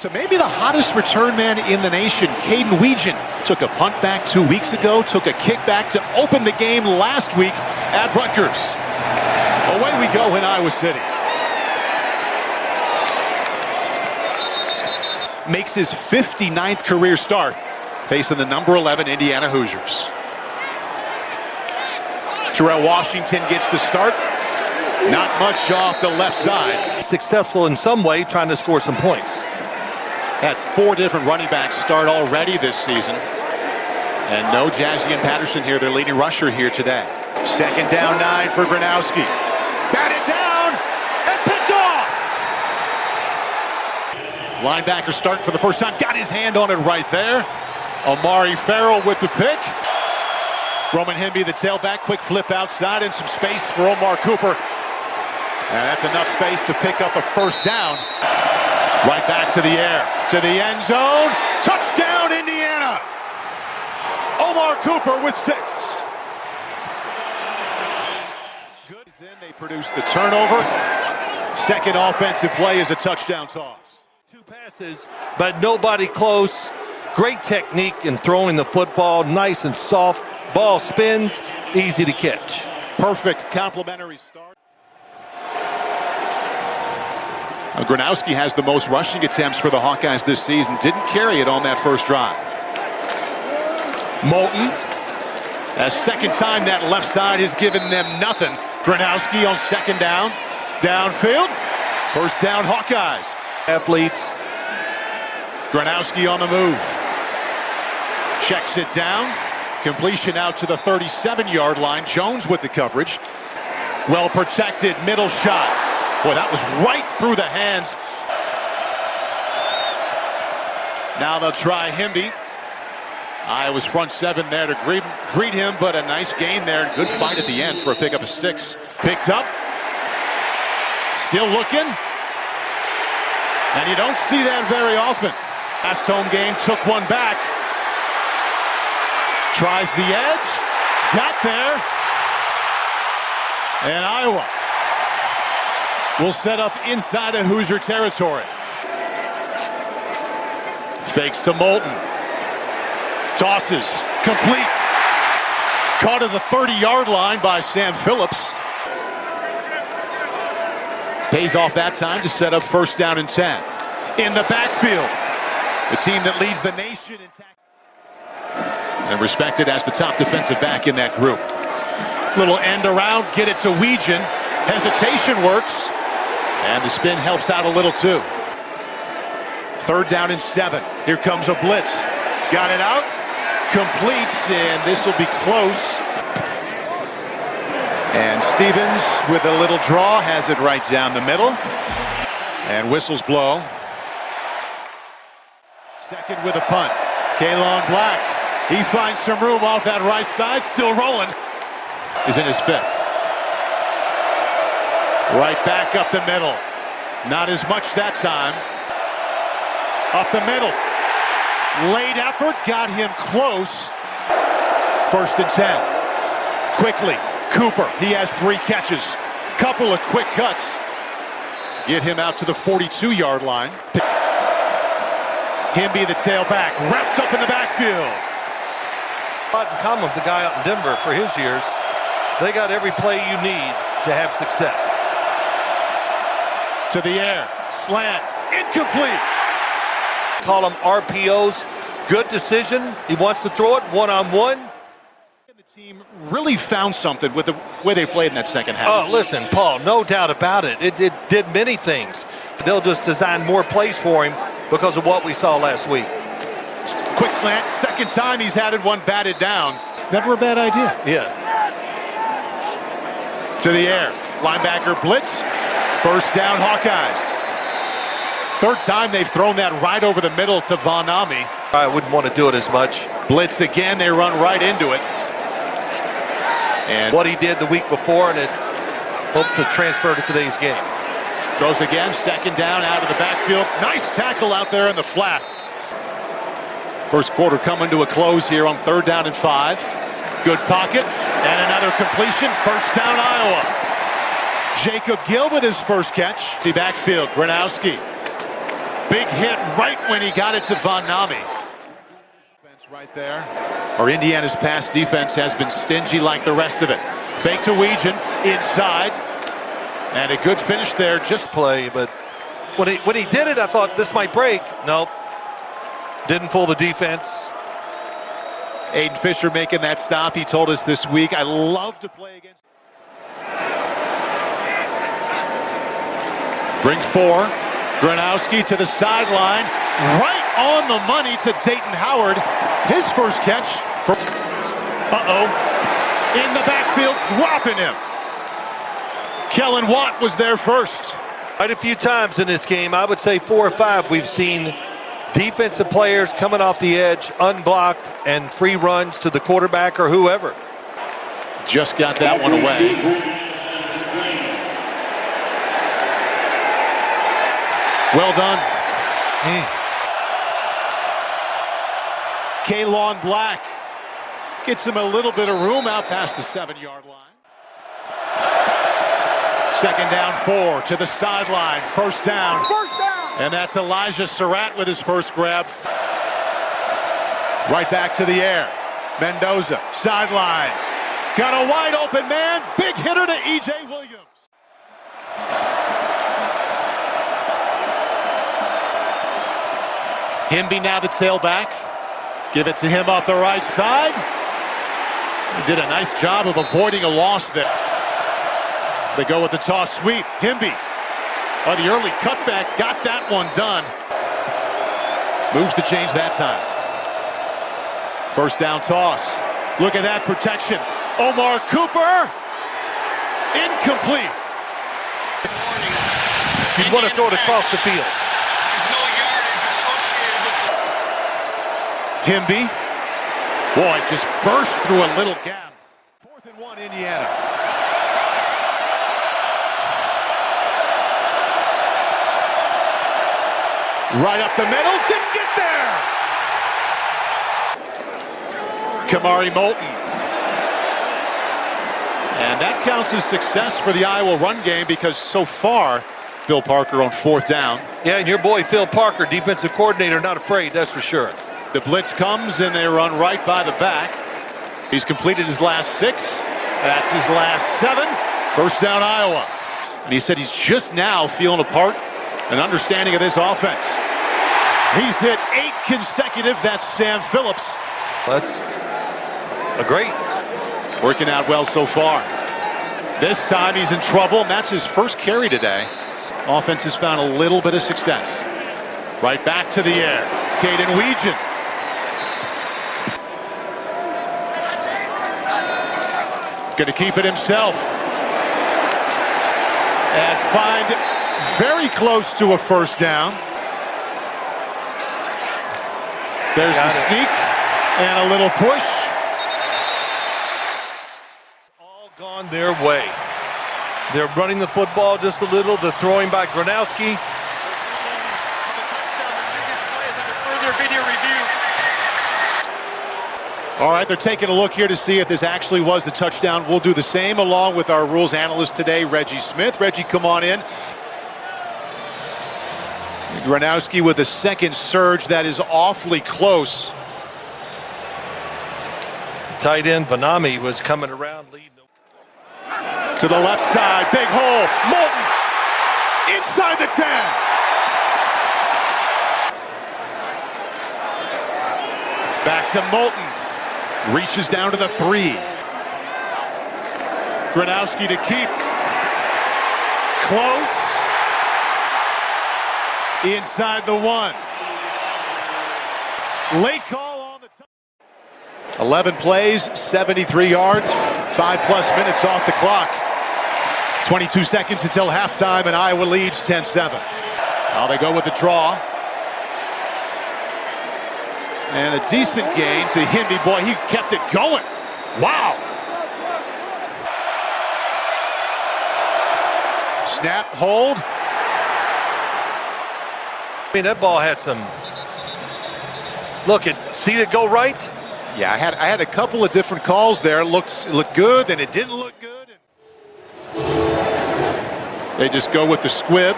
to maybe the hottest return man in the nation, Caden Weegan. Took a punt back 2 weeks ago, took a kick back to open the game last week at Rutgers. Away we go in Iowa City. Makes his 59th career start, facing the number 11 Indiana Hoosiers. Terrell Washington gets the start. Not much off the left side. Successful in some way, trying to score some points. Had 4 different running backs start already this season. And no Jazian Patterson here, their leading rusher here today. 2nd down 9 for Gronowski. Batted down and picked off. Linebacker start for the first time. Got his hand on it right there. Amari Farrell with the pick. Roman Hemby, the tailback, quick flip outside and some space for Omar Cooper. And that's enough space to pick up a first down. Right back to the air, to the end zone. Touchdown, Indiana! Omar Cooper with 6. Good. They produce the turnover. Second offensive play is a touchdown toss. 2 passes, but nobody close. Great technique in throwing the football, nice and soft. Ball spins, easy to catch. Perfect complimentary start. Gronowski has the most rushing attempts for the Hawkeyes this season. Didn't carry it on that first drive. Moulton, a second time that left side has given them nothing. Gronowski on 2nd down. Downfield. First down Hawkeyes. Athletes. Gronowski on the move. Checks it down. Completion out to the 37-yard line. Jones with the coverage. Well protected, middle shot. Boy, that was right through the hands. Now they'll try Hemby. Iowa's front 7 there to greet him, but a nice gain there. Good fight at the end for a pickup of 6. Picked up. Still looking. And you don't see that very often. Last home game, took one back. Tries the edge, got there, and Iowa will set up inside of Hoosier territory. Fakes to Moulton, tosses, complete. Caught at the 30-yard line by Sam Phillips. Pays off that time to set up 1st down and 10. In the backfield, the team that leads the nation in tackling. And respected as the top defensive back in that group. Little end around, get it to Weegan. Hesitation works. And the spin helps out a little too. 3rd down and 7. Here comes a blitz. Got it out. Completes, and this will be close. And Stevens with a little draw has it right down the middle. And whistles blow. 2nd with a punt. Kalon Black. He finds some room off that right side, still rolling. He's in his 5th. Right back up the middle. Not as much that time. Up the middle. Late effort, got him close. 1st and 10. Quickly, Cooper, he has 3 catches. Couple of quick cuts. Get him out to the 42-yard line. Hemby, the tailback, wrapped up in the backfield. In common with the guy out in Denver for his years. They got every play you need to have success. To the air, slant, incomplete. Call them RPOs. Good decision. He wants to throw it one-on-one. The team really found something with the way they played in that second half. Oh, listen, Paul, no doubt about it. It did many things. They'll just design more plays for him because of what we saw last week. Quick slant, 2nd time he's had it, one batted down. Never a bad idea. Yeah. To the air, linebacker blitz, 1st down Hawkeyes. 3rd time they've thrown that right over the middle to Von Ami. I wouldn't want to do it as much. Blitz again, they run right into it. And what he did the week before, and it hoped to transfer to today's game. Throws again, 2nd down out of the backfield. Nice tackle out there in the flat. First quarter coming to a close here on 3rd down and 5. Good pocket, and another completion. 1st down, Iowa. Jacob Gill with his first catch. The backfield, Gronowski. Big hit right when he got it to Von Nami. Right there. Or Indiana's pass defense has been stingy like the rest of it. Fake to Weegan inside. And a good finish there. Just play, but when he did it, I thought this might break. Nope. Didn't fool the defense. Aiden Fisher making that stop. He told us this week, I love to play against. Brings 4. Gronowski to the sideline. Right on the money to Dayton Howard. His first catch. In the backfield, dropping him. Kellen Watt was there first. Quite a few times in this game, I would say 4 or 5, we've seen defensive players coming off the edge, unblocked, and free runs to the quarterback or whoever. Just got that one away. Well done. Kalon Black gets him a little bit of room out past the 7-yard line. Second down 4 to the sideline. First down. And that's Elijah Surratt with his first grab. Right back to the air. Mendoza, sideline. Got a wide open man. Big hitter to E.J. Williams. Himby now the tailback. Give it to him off the right side. He did a nice job of avoiding a loss there. They go with the toss sweep. Himby on the early cutback. Got that one done. Moves the change that time. First down toss. Look at that protection. Omar Cooper. Incomplete. You'd want to throw it across the field. Himby. Boy, just burst through a little gap. 4th and 1, Indiana. Right up the middle, didn't get there. Kamari Moulton. And that counts as success for the Iowa run game because so far, Phil Parker on 4th down. Yeah, and your boy Phil Parker, defensive coordinator, not afraid, that's for sure. The blitz comes and they run right by the back. He's completed his last 6. That's his last 7. First down Iowa. And he said he's just now feeling a part, an understanding of this offense. He's hit 8 consecutive. That's Sam Phillips. That's a great. Working out well so far. This time he's in trouble, and that's his first carry today. Offense has found a little bit of success. Right back to the air. Caden Weegan. Going to keep it himself. And find very close to a first down. There's the sneak and a little push. All gone their way. They're running the football just a little. The throwing by Gronowski. All right, they're taking a look here to see if this actually was a touchdown. We'll do the same along with our rules analyst today, Reggie Smith. Reggie, come on in. Gronowski with a second surge that is awfully close. The tight end, Vanami, was coming around leading. To the left side, big hole, Moulton, inside the 10. Back to Moulton. Reaches down to the 3. Gronowski to keep. Close. Inside the 1. Late call on the top. 11 plays, 73 yards, 5+ minutes off the clock. 22 seconds until halftime, and Iowa leads 10-7. Now they go with the draw. And a decent gain to Himby. Boy, he kept it going. Wow. Snap, hold. I mean, that ball had some. Look, see it go right? Yeah, I had a couple of different calls there. Looked good, then it didn't look good. They just go with the squib.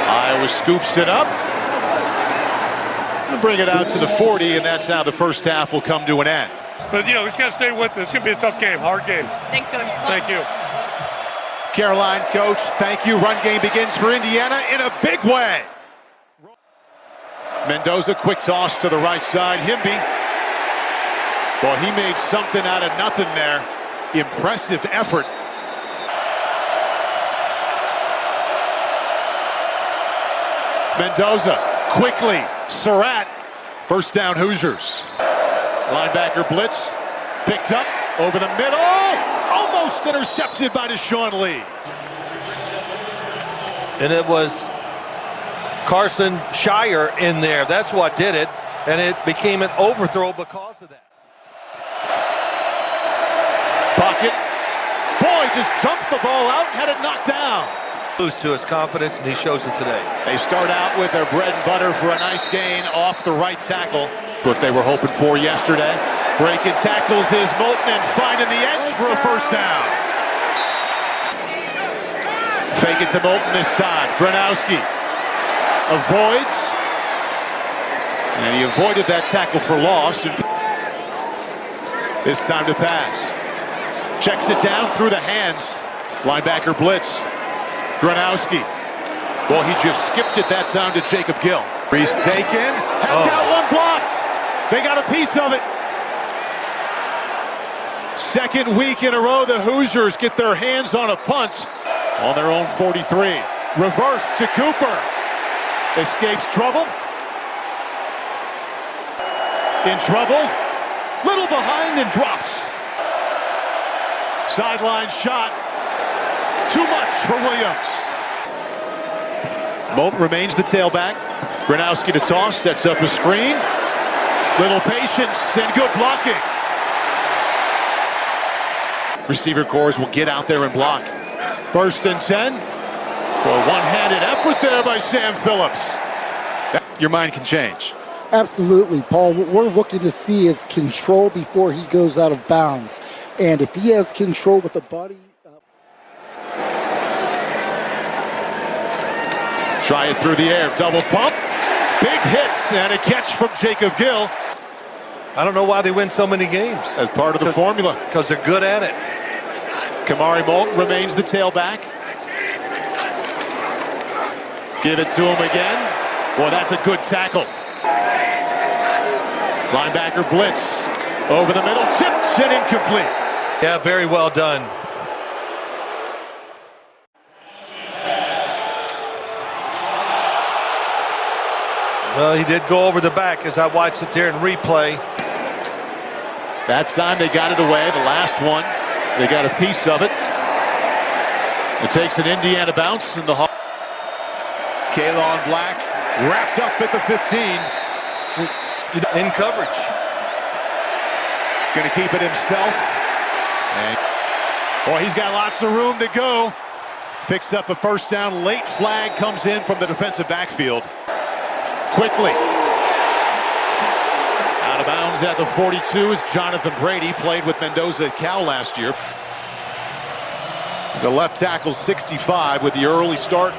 Iowa scoops it up and bring it out to the 40, and that's how the first half will come to an end. But, we just got to stay with it. It's going to be a tough game, hard game. Thanks, Coach. Thank you. Caroline, coach, thank you. Run game begins for Indiana in a big way. Mendoza, quick toss to the right side. Himby. Well, he made something out of nothing there. Impressive effort. Mendoza, quickly. Surratt. First down, Hoosiers. Linebacker blitz. Picked up over the middle. Almost intercepted by Deshaun Lee. And it was Carson Shire in there. That's what did it. And it became an overthrow because of that. Pocket. Boy, just dumped the ball out, had it knocked down. Lose to his confidence, and he shows it today. They start out with their bread and butter for a nice gain off the right tackle. What they were hoping for yesterday. Breaking tackles is Moulton and finding the edge for a first down. Fake it to Moulton this time. Gronowski avoids. And he avoided that tackle for loss. It's time to pass. Checks it down through the hands. Linebacker blitz. Gronowski. Well, he just skipped it that time to Jacob Gill. He's taken. Got one blocked. They got a piece of it. Second week in a row, the Hoosiers get their hands on a punt on their own 43. Reverse to Cooper. Escapes trouble. In trouble. Little behind and drops. Sideline shot. Too much for Williams. Moulton remains the tailback. Gronowski to toss. Sets up a screen. Little patience and good blocking. Receiver cores will get out there and block. First and 10. Well, one-handed effort there by Sam Phillips. Your mind can change. Absolutely, Paul. What we're looking to see is control before he goes out of bounds. And if he has control with the body... Try it through the air. Double pump. Big hits and a catch from Jacob Gill. I don't know why they win so many games. As part of the formula. Because they're good at it. Kamari Moulton remains the tailback. Give it to him again. Well, that's a good tackle. Linebacker blitz. Over the middle. Tipped and incomplete. Yeah, very well done. Well, he did go over the back as I watched it there in replay. That time they got it away. The last one, they got a piece of it. It takes an Indiana bounce in the hall. Kalon Black wrapped up at the 15. In coverage. Going to keep it himself. And, boy, he's got lots of room to go. Picks up a first down. Late flag comes in from the defensive backfield. Quickly. Out of bounds at the 42 is Jonathan Brady. Played with Mendoza at Cal last year. The left tackle 65 with the early start.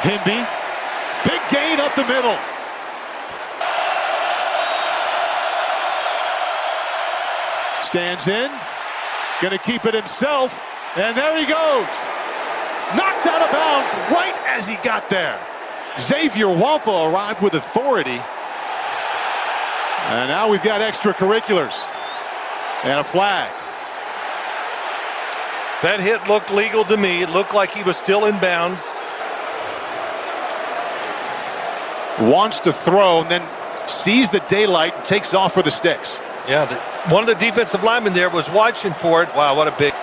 Himby. Big gain up the middle. Stands in. Going to keep it himself. And there he goes. Knocked out of bounds right as he got there. Xavier Wampa arrived with authority. And now we've got extracurriculars. And a flag. That hit looked legal to me. It looked like he was still in bounds. Wants to throw and then sees the daylight and takes off for the sticks. Yeah, one of the defensive linemen there was watching for it. Wow, what a big...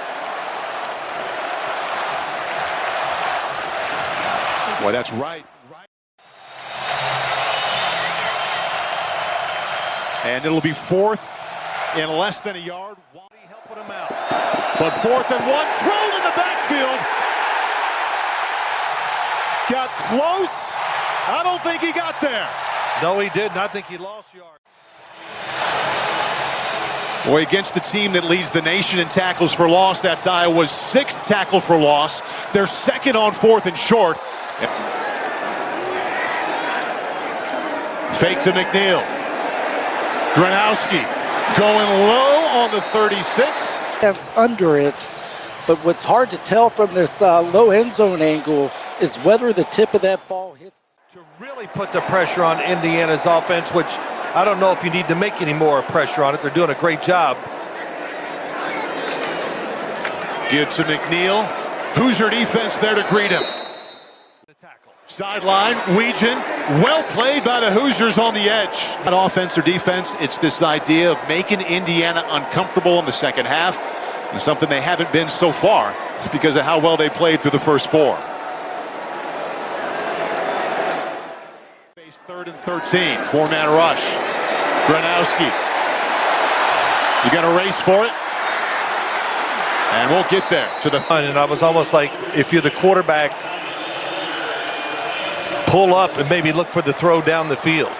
Boy, that's right. And it'll be fourth in less than a yard. Wally helping him out. But 4th and 1, drilled in the backfield. Got close. I don't think he got there. No, he didn't. I think he lost yards. Boy, against the team that leads the nation in tackles for loss, that's Iowa's 6th tackle for loss. They're second on 4th and short. Fake to McNeil. Gronowski going low on the 36. That's under it, but what's hard to tell from this low end zone angle is whether the tip of that ball hits. To really put the pressure on Indiana's offense, which I don't know if you need to make any more pressure on it. They're doing a great job. Give to McNeil. Hoosier defense there to greet him. Sideline, Weegan, well played by the Hoosiers on the edge. Not offense or defense, it's this idea of making Indiana uncomfortable in the second half, and something they haven't been so far because of how well they played through the first 4. Third and 13, 4-man rush. Gronowski. You got a race for it. And we'll get there to the front. And I was almost like, if you're the quarterback, pull up and maybe look for the throw down the field.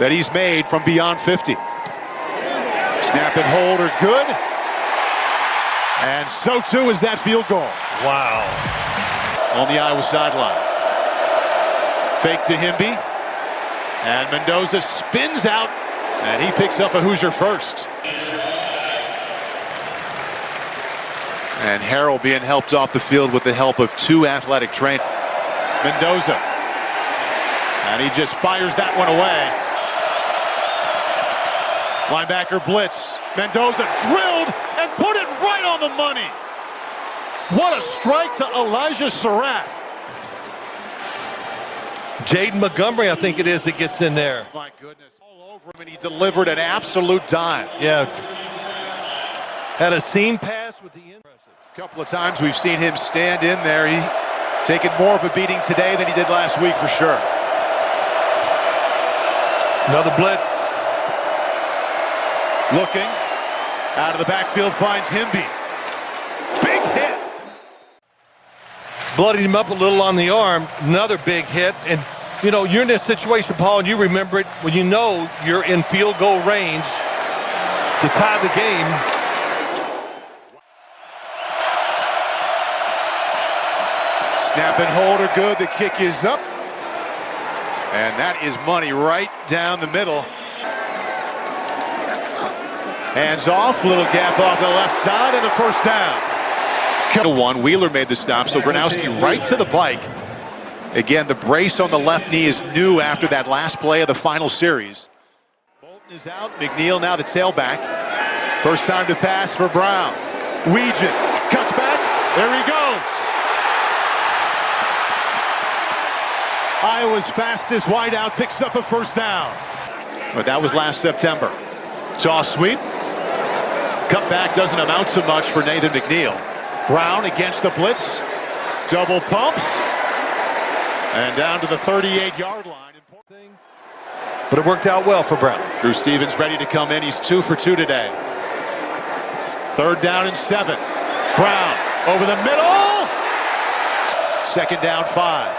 That he's made from beyond 50. Snap and hold are good. And so too is that field goal. Wow. On the Iowa sideline. Fake to Himby. And Mendoza spins out. And he picks up a Hoosier first. And Harrell being helped off the field with the help of 2 athletic trainers. Mendoza. And he just fires that one away. Linebacker blitz. Mendoza drilled and put it right on the money. What a strike to Elijah Surratt. Jaden Montgomery, I think it is, that gets in there. My goodness. All over him, and he delivered an absolute dime. Yeah. Had a seam pass with the impressive. A couple of times we've seen him stand in there. He's taken more of a beating today than he did last week for sure. Another blitz. Looking. Out of the backfield finds Himby. Big hit. Bloodied him up a little on the arm. Another big hit. And, you know, you're in this situation, Paul, and you remember it when you know you're in field goal range to tie the game. Snap and hold are good. The kick is up. And that is money right down the middle. Hands off. Little gap off the left side and a first down. One. Wheeler made the stop, so Gronowski right to the bike. Again, the brace on the left knee is new after that last play of the final series. Bolton is out. McNeil now the tailback. First time to pass for Brown. Weegan cuts back. There he goes. Iowa's fastest wideout picks up a first down. But that was last September. Toss sweep. Cutback doesn't amount to much for Nathan McNeil. Brown against the blitz. Double pumps. And down to the 38-yard line. But it worked out well for Brown. Drew Stevens ready to come in. He's 2 for 2 today. 3rd down and 7. Brown over the middle. 2nd down 5.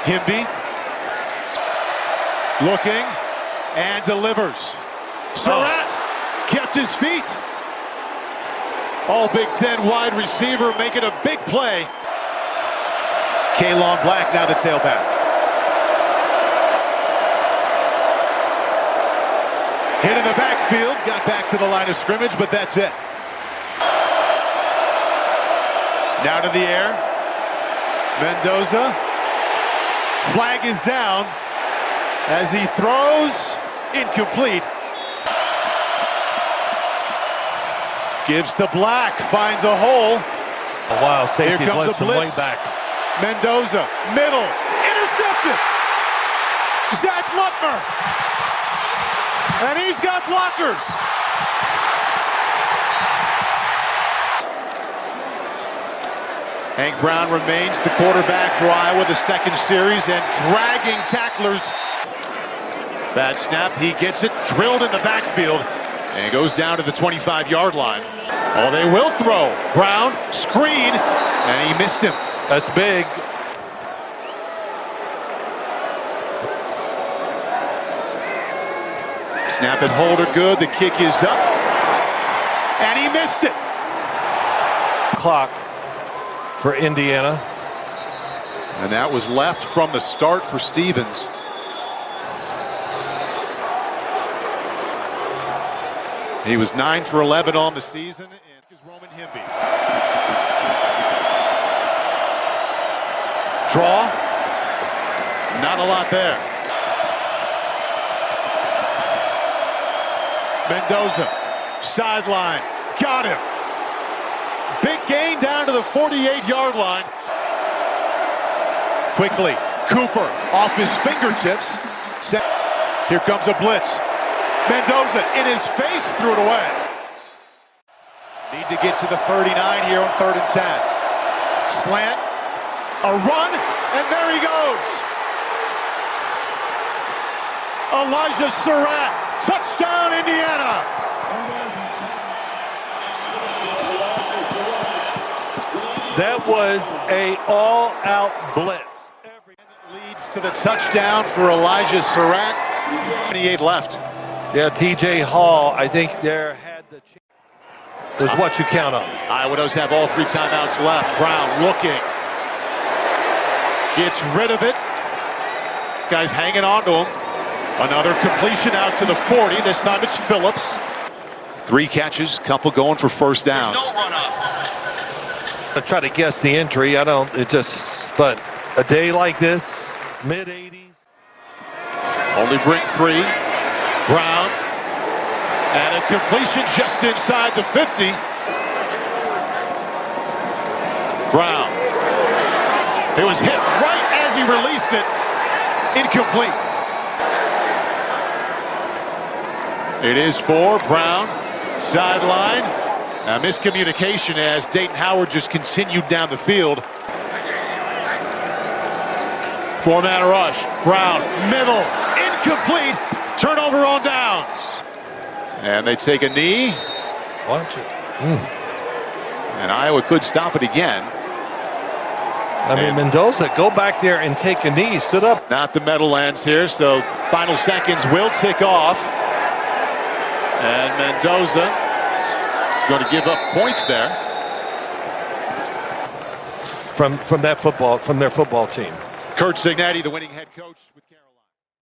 Himby. Looking and delivers. Surratt kept his feet. All Big Ten wide receiver making a big play. Kalon Black now the tailback. Hit in the backfield, got back to the line of scrimmage, but that's it. Now to the air. Mendoza. Flag is down as he throws. Incomplete. Gives to Black, finds a hole. Oh, wow, safety blitz from way back. Mendoza, middle, intercepted. Zach Lutmer. And he's got blockers. Hank Brown remains the quarterback for Iowa, the second series, and dragging tacklers. Bad snap, he gets it, drilled in the backfield, and goes down to the 25-yard line. Oh, they will throw. Brown, screen, and he missed him. That's big. Snap and hold are good. The kick is up. And he missed it. Clock for Indiana. And that was left from the start for Stevens. He was 9 for 11 on the season. And is Roman Himby. Draw. Not a lot there. Mendoza. Sideline. Got him. Big gain down to the 48-yard line. Quickly. Cooper off his fingertips. Here comes a blitz. Mendoza in his face, threw it away. Need to get to the 39 here on 3rd and 10. Slant, a run, and there he goes. Elijah Surratt, touchdown Indiana. That was a all-out blitz. Leads to the touchdown for Elijah Surratt. 28 left. Yeah, TJ Hall, I think there had the chance. Is what you count on. Iowa does have all 3 timeouts left. Brown looking. Gets rid of it. Guy's hanging on to him. Another completion out to the 40. This time it's Phillips. 3 catches, couple going for first downs. No runoff. I try to guess the entry. But a day like this, mid-80s. Only bring 3. Brown. And a completion just inside the 50. Brown. It was hit right as he released it. Incomplete. It is for Brown. Sideline. A miscommunication as Dayton Howard just continued down the field. 4-man rush. Brown, middle, incomplete. Turnover on downs. And they take a knee. Watch it. And Iowa could stop it again. I mean, Mendoza, go back there and take a knee. Stood up. Not the Meadowlands here, so final seconds will tick off. And Mendoza going to give up points there. From their football team. Kurt Cignati, the winning head coach with